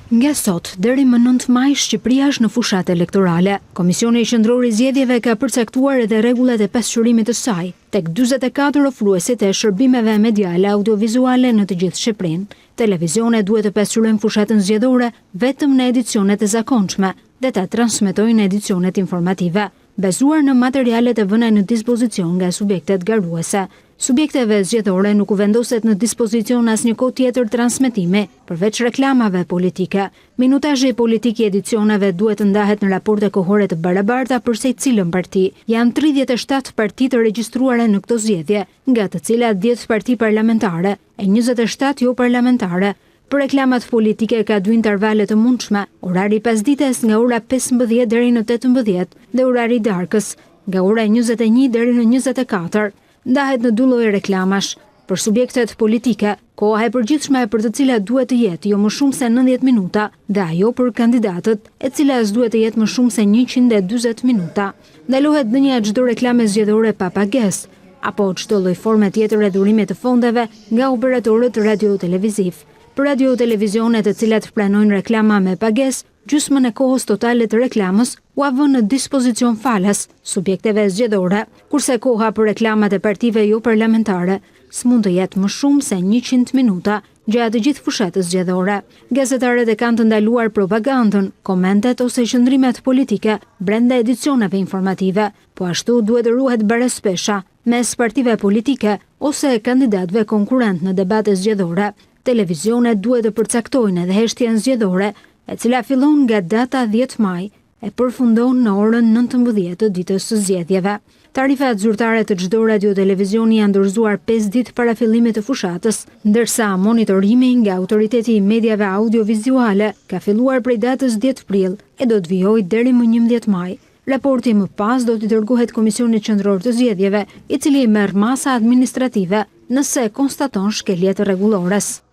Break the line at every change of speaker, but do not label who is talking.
Nga sot, deri më 9 maj, Shqipëria është në fushat elektorale. Komisioni Qendror i Zgjedhjeve ka përcaktuar edhe rregullat e pasqyrimit të saj tek 44 ofruesit e shërbimeve mediale audiovizuale në të gjithë Shqipërinë. Televizionet duhet të pasqyrojnë fushatën zgjedhore vetëm në edicionet e zakonshme dhe ta transmetojnë edicionet informative, bazuar në materialet e vëna në dispozicion nga subjektet garuese. Subjekteve zgjedhore nuk u vendoset në dispozicion asnjë kohë tjetër transmetimi, përveç reklamave politike. Minutazhi politik i edicioneve duhet të ndahet në raporte kohore të barabarta për secilën parti. Janë 37 parti të regjistruara në këto zgjedhje, nga të cilat 10 parti parlamentare e 27 jo parlamentare. Për reklamat politike ka 2 intervale të mundshme, orari pasdites nga ora 15 deri në 18 dhe orari darkës nga ora 21 deri në 24. Ndahet në 2 lloje reklamash. Për subjektet politike, koha e përgjithshme për të cilat duhet të jetë jo më shumë se 90 minuta dhe ajo për kandidatët, e cila duhet të jetë më shumë se 140 minuta. Ndalohet dhënia çdo reklame zgjedhore pa pagesë apo çdo lloj forme tjetër e dhurimit të fondeve nga operatorët radio-televiziv. Për radio-televizionet të cilat pranojnë reklama me pagesë, gjysmën e kohës totale të reklamës u vënë në dispozicion falas subjekteve zgjedhore, kurse koha për reklamat e partive jo parlamentare s'mund të jetë më shumë se 100 minuta gjatë të gjithë fushatës zgjedhore. Gazetarët e kanë të ndaluar propagandën, komentet ose qëndrimet politike brenda edicioneve informative, po ashtu duhet të ruhet barespesha mes partive politike ose kandidatëve konkurrent në debate zgjedhore. Televizionet duhet të përcaktojnë edhe heshtjen zgjedhore, e cila fillon nga data 10 maj e përfundon në orën 19 të ditës së zgjedhjeve. Tarifat zyrtare të çdo radio-televizioni janë dorëzuar 5 ditë para fillimit të fushatës, ndërsa monitorimi nga Autoriteti i Mediave Audiovizuale ka filluar prej datës 10 prill e do të vijojë deri më 11 maj. Raporti më pas do t'i dërgohet Komisionit Qendror të Zgjedhjeve, i cili merr masa administrative nëse konstaton shkelje të rregullores.